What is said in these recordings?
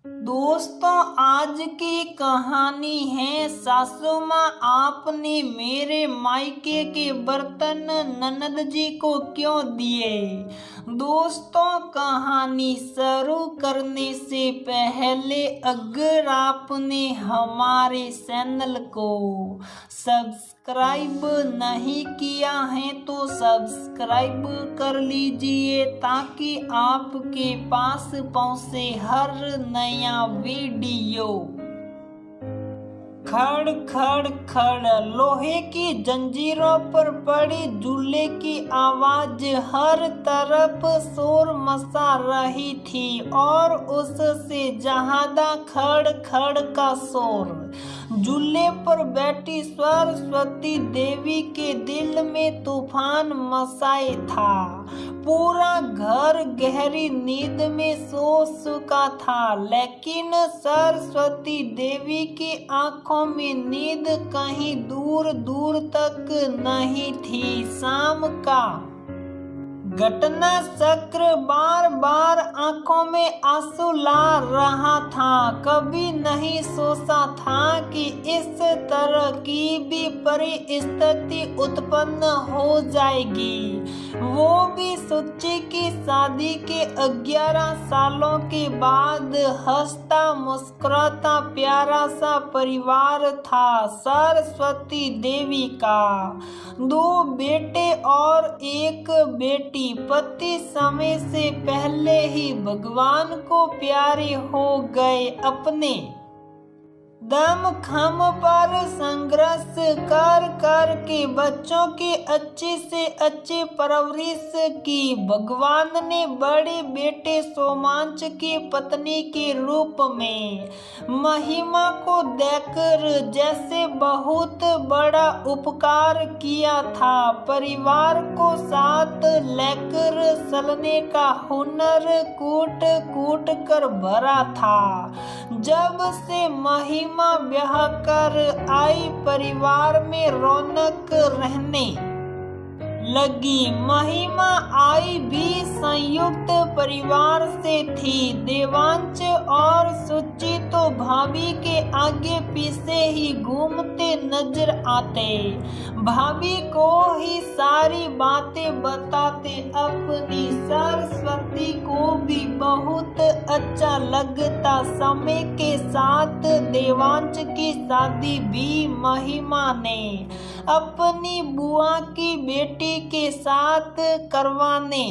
दोस्तों, आज की कहानी है सासू माँ आपने मेरे मायके के बर्तन ननद जी को क्यों दिए। दोस्तों, कहानी शुरू करने से पहले अगर आपने हमारे चैनल को सब्सक्राइब नहीं किया है तो सब्सक्राइब कर लीजिए ताकि आपके पास पहुंचे हर नया वीडियो। खड़ खड़ खड़ लोहे की जंजीरों पर पड़ी जूले की आवाज हर तरफ शोर मचा रही थी और उससे ज्यादा खड़ खड़ का शोर झूले पर बैठी सरस्वती देवी के दिल में तूफान मचाए था। पूरा घर गहरी नींद में सो चुका था, लेकिन सरस्वती देवी की आंखों में नींद कहीं दूर दूर तक नहीं थी। शाम का घटना चक्र बार बार आंखों में आंसू ला रहा था। कभी नहीं सोचा था कि इस तरह की भी परिस्थिति उत्पन्न हो जाएगी, वो भी सोची कि शादी के 11 सालों के बाद हंसता मुस्कुराता प्यारा सा परिवार था सरस्वती देवी का। 2 बेटे और 1 बेटी। पति समय से पहले ही भगवान को प्यारे हो गए। अपने दम खम पर संघर्ष कर कर के बच्चों की अच्छी से अच्छी परवरिश की। भगवान ने बड़े बेटे सोमांश की पत्नी के रूप में महिमा को देकर जैसे बहुत बड़ा उपकार किया था। परिवार को साथ लेकर चलने का हुनर कूट कूट कर भरा था। जब से महिमा ब्याह कर आई, परिवार में रौनक रहने लगी। महिमा आई भी संयुक्त परिवार से थी। देवांश और सुचि तो भाभी के आगे पीछे ही घूमते नजर आते, भाभी को ही सारी बातें बताते। अपनी सरस्वती को भी बहुत अच्छा लगता। समय के साथ देवांश की शादी भी महिमा ने अपनी बुआ की बेटी के साथ करवाने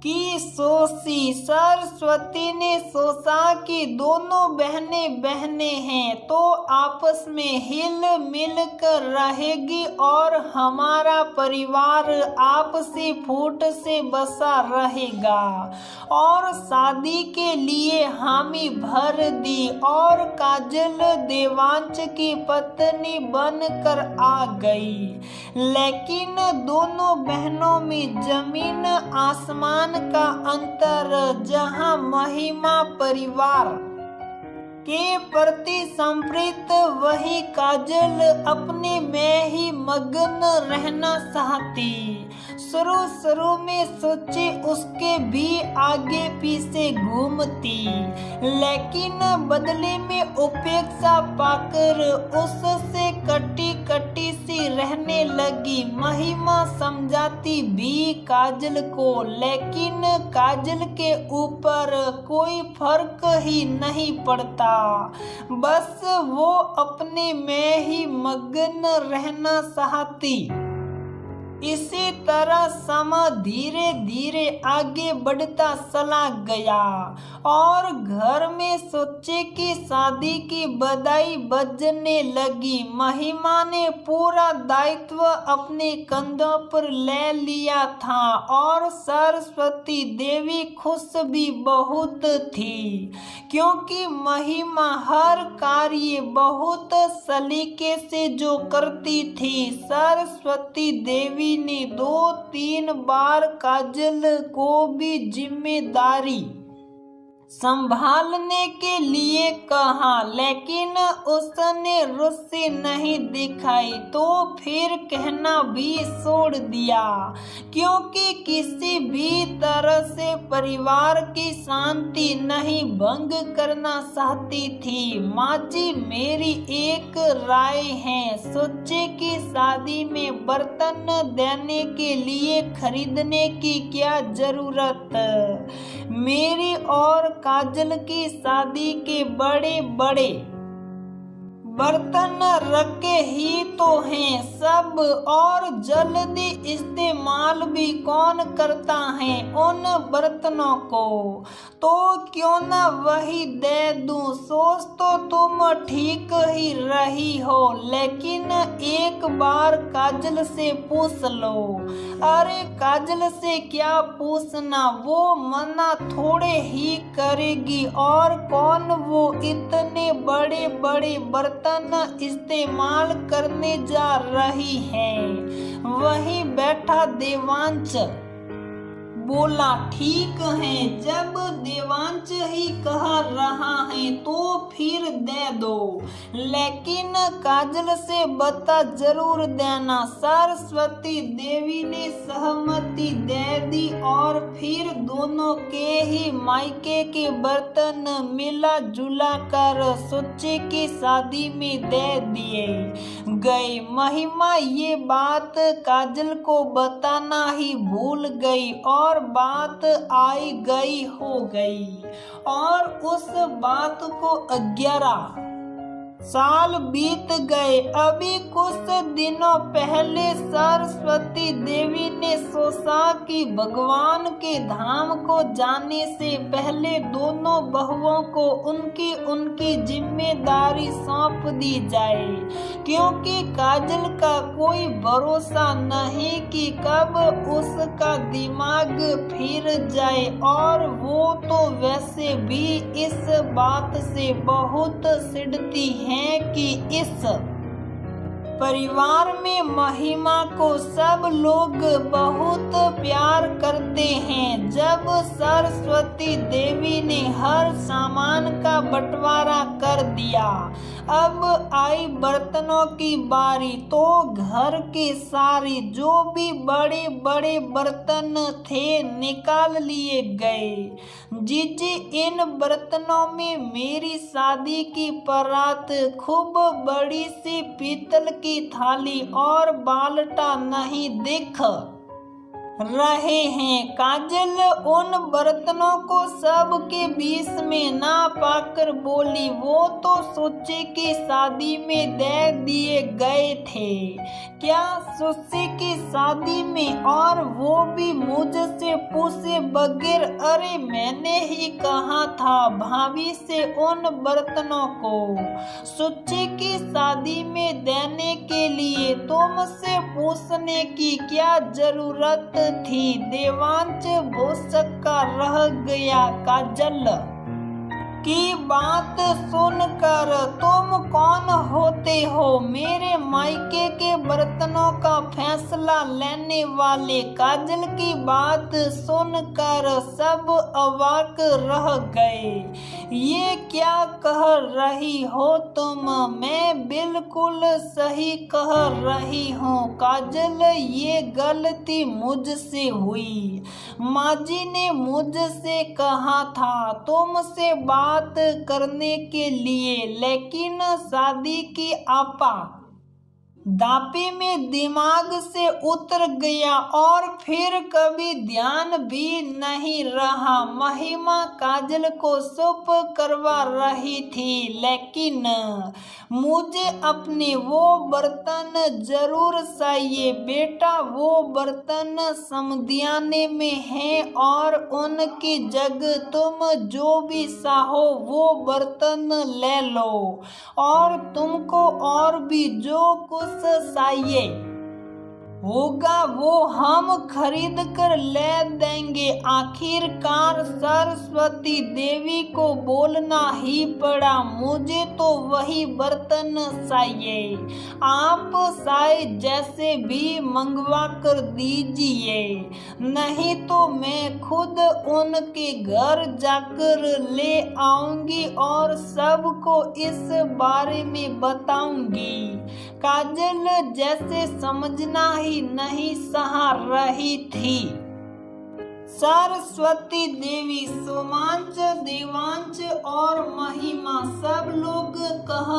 की सोची। सरस्वती ने सोचा कि दोनों बहनें हैं तो आपस में हिल मिल कर रहेगी और हमारा परिवार आपसी फूट से बसा रहेगा। और शादी के लिए हामी भर दी और काजल देवांश की पत्नी बनकर आ गई। लेकिन दोनों बहनों में जमीन आसमान का अंतर। जहां महिमा परिवार के प्रति संप्रीत, वही काजल अपने में ही मग्न रहना चाहती। शुरू में सोचे उसके भी आगे पीछे घूमती, लेकिन बदले में उपेक्षा पाकर उससे कटी कटी सी रहने लगी। महिमा समझाती भी काजल को, लेकिन काजल के ऊपर कोई फर्क ही नहीं पड़ता। बस वो अपने में ही मग्न रहना चाहती। इसी तरह समय धीरे धीरे आगे बढ़ता चला गया और घर में सोचे कि शादी की बधाई बजने लगी। महिमा ने पूरा दायित्व अपने कंधों पर ले लिया था और सरस्वती देवी खुश भी बहुत थी, क्योंकि महिमा हर कार्य बहुत सलीके से जो करती थी। सरस्वती देवी ने 2-3 बार काजल को भी जिम्मेदारी संभालने के लिए कहा, लेकिन उसने रुचि नहीं दिखाई तो फिर कहना भी छोड़ दिया, क्योंकि किसी भी तरह से परिवार की शांति नहीं भंग करना चाहती थी। माँ जी, मेरी एक राय है, सोचे कि शादी में बर्तन देने के लिए खरीदने की क्या जरूरत। मेरी और काजल की शादी के बड़े बड़े बर्तन रखे ही तो हैं सब, और जल्दी इस्तेमाल भी कौन करता है उन बर्तनों को, तो क्यों न वही दे दूं। सोच तो तुम ठीक ही रही हो, लेकिन एक बार काजल से पूछ लो। अरे काजल से क्या पूछना, वो मना थोड़े ही करेगी, और कौन वो इतने बड़े बड़े बर्तन इस्तेमाल करने जा रही है। वहीं बैठा देवांश बोला, ठीक है, जब देवांश ही कह रहा है तो फिर दे दो, लेकिन काजल से बता जरूर देना। सरस्वती देवी ने सहमति दे दी और फिर दोनों के ही मायके के बर्तन मिला जुला कर सुच्चे की शादी में दे दिए गए। महिमा ये बात काजल को बताना ही भूल गई और बात आई गई हो गई, और उस बात को 11 साल बीत गए। अभी कुछ दिनों पहले सरस्वती देवी ने सोचा कि भगवान के धाम को जाने से पहले दोनों बहुओं को उनकी उनकी जिम्मेदारी सौंप दी जाए, क्योंकि काजल का कोई भरोसा नहीं कि कब उसका दिमाग फिर जाए, और वो तो वैसे भी इस बात से बहुत चिढ़ती है कि इस परिवार में महिमा को सब लोग बहुत प्यार करते हैं। जब सरस्वती देवी ने हर सामान का बंटवारा कर दिया, अब आई बर्तनों की बारी, तो घर के सारे जो भी बड़े बड़े बर्तन थे निकाल लिए गए। जीजी, इन बर्तनों में मेरी शादी की परात, खूब बड़ी सी पीतल की थाली और बाल्टा नहीं दिख रहे हैं। काजल उन बर्तनों को सबके बीच में ना पाकर बोली, वो तो सुच्चे की शादी में दे दिए गए थे। क्या सुच्चे की शादी में, और वो भी मुझसे पूछे बगैर? अरे मैंने ही कहा था भाभी से उन बर्तनों को सुच्चे की शादी में देने के लिए, तुमसे पूछने की क्या जरूरत थी। देवांश भौंचक्का रह गया। काजल की बात सुनकर, तुम कौन होते हो मेरे मायके के बर्तनों का फैसला लेने वाले? काजल की बात सुनकर सब अवाक रह गए। ये क्या कह रही हो तुम? मैं बिल्कुल सही कह रही हूँ काजल, ये गलती मुझसे हुई। माँ जी ने मुझसे कहा था तुमसे बात करने के लिए, लेकिन शादी की आपा दापे में दिमाग से उतर गया और फिर कभी ध्यान भी नहीं रहा। महिमा काजल को चुप करवा रही थी, लेकिन मुझे अपने वो बर्तन जरूर चाहिए बेटा। वो बर्तन समधियाने में हैं और उनकी जगह तुम जो भी चाहो वो बर्तन ले लो, और तुमको और भी जो कुछ चाहिए होगा वो हम खरीद कर ले देंगे। आखिरकार सरस्वती देवी को बोलना ही पड़ा, मुझे तो वही बर्तन चाहिए। आप शायद जैसे भी मंगवा कर दीजिए, नहीं तो मैं खुद उनके घर जाकर ले आऊंगी और सबको इस बारे में बताऊंगी। काजल जैसे समझना ही नहीं सहा रही थी। सरस्वती देवी, सोमांच, देवांश और महिमा सब लोग कह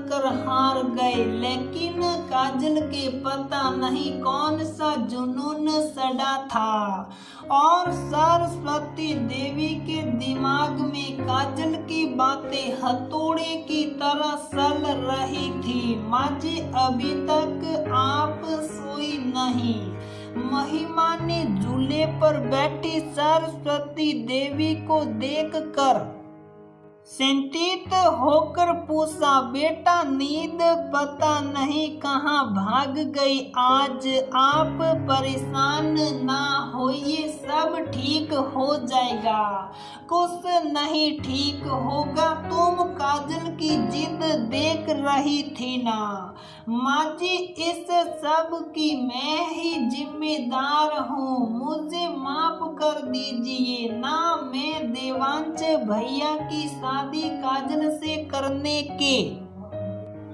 कर हार गए, लेकिन काजल के पता नहीं कौन सा जुनून सड़ा था और सरस्वती देवी के दिमाग में काजल की बातें हथौड़े की तरह सल रही थी। माँ जी, अभी तक आप सोई नहीं? महिमा ने झूले पर बैठी सरस्वती देवी को देखकर चिंतित होकर पूछा, बेटा नींद पता नहीं कहाँ भाग गई। आज आप परेशान ना होइए, सब ठीक हो जाएगा। कुछ नहीं ठीक होगा, तुम काजल की जिद देख रही थी ना। माँ जी, इस सब की मैं ही जिम्मेदार हूँ, मुझे माफ कर दीजिए ना। मैं देवांश भैया की शादी काजल से करने के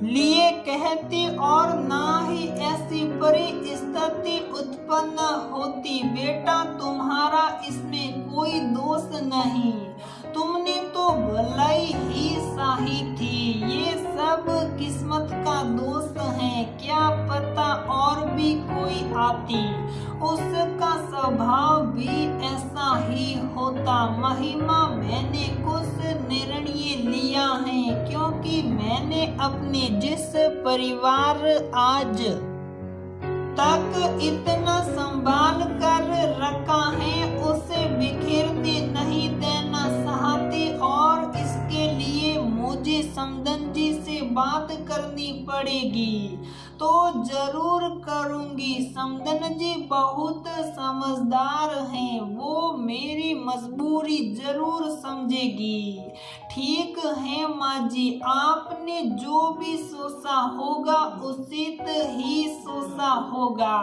लिए कहती और ना ही ऐसी परिस्थिति उत्पन्न होती। बेटा, तुम्हारा इसमें कोई दोष नहीं, तुमने तो भलाई ही सही थी। ये सब किस्मत का दोष है, क्या पता और भी कोई आती, उसका स्वभाव भी ऐसा ही होता। महिमा, मैंने कुछ निर्णय लिया है, क्योंकि मैंने अपने जिस परिवार आज तक इतना संभाल कर रखा है उसे बिखेरते नहीं देना चाहती और इसके लिए मुझे समदन जी से बात करनी पड़ेगी तो जरूर करूंगी। समदन जी बहुत समझदार हैं, वो मेरी मजबूरी जरूर समझेगी। ठीक है माँ जी, आपने जो भी सोचा होगा उचित ही सोचा होगा,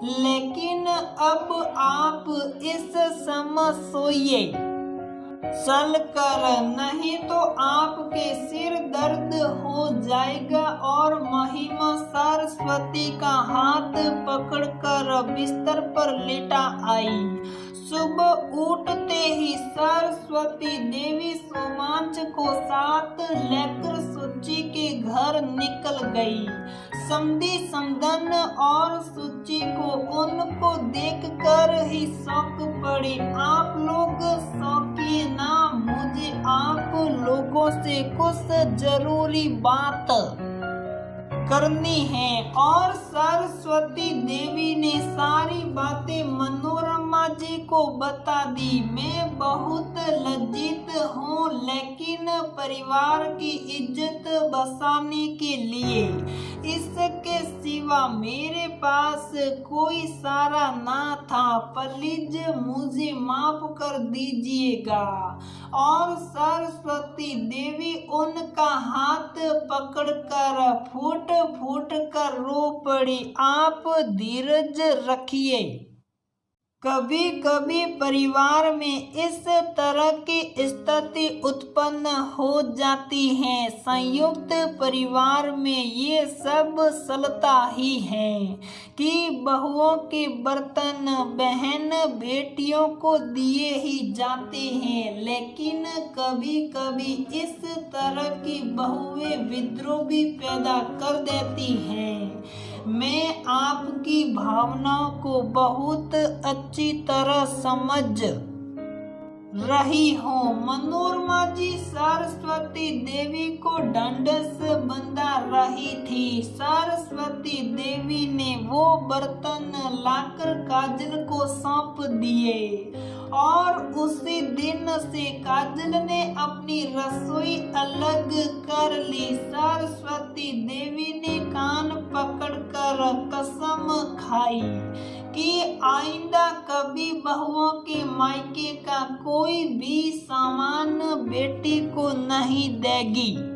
लेकिन अब आप इस समय सोइए चल कर, नहीं तो आपके सिर दर्द हो जाएगा। और महिमा सरस्वती का हाथ पकड़कर बिस्तर पर लेटा आई। सुबह उठते ही सरस्वती देवी सोमांच को साथ लेकर सुची के घर निकल गई। समधी, समदन और सुची को उनको देखकर ही शौक पड़ी। आप लोग शौकिए ना, मुझे आप लोगों से कुछ जरूरी बात करनी है। और सरस्वती देवी ने सारी बातें मनोरमा जी को बता दी। मैं बहुत लज्जित हूँ, लेकिन परिवार की इज्जत बचाने के लिए इसके सिवा मेरे पास कोई सारा ना था। प्लीज मुझे माफ कर दीजिएगा। और सरस्वती देवी उनका हाथ पकड़कर फूट फूट कर रो पड़ी। आप धीरज रखिए, कभी कभी परिवार में इस तरह की स्थिति उत्पन्न हो जाती है। संयुक्त परिवार में ये सब चलता ही है कि बहुओं के बर्तन बहन बेटियों को दिए ही जाते हैं, लेकिन कभी कभी इस तरह की बहुएं विद्रोह भी पैदा कर देती हैं। मैं आपकी भावनाओं को बहुत अच्छी तरह समझ रही हूँ। मनोरमा जी सरस्वती देवी को ढांढस बंधा रही थी। सरस्वती देवी ने वो बर्तन लाकर काजल को सौंप दिए और उसी दिन से काजल ने अपनी रसोई अलग कर ली। सरस्वती देवी ने कान पकड़कर कसम खाई। समझाई कि आइंदा कभी बहुओं के मायके का कोई भी सामान बेटी को नहीं देगी।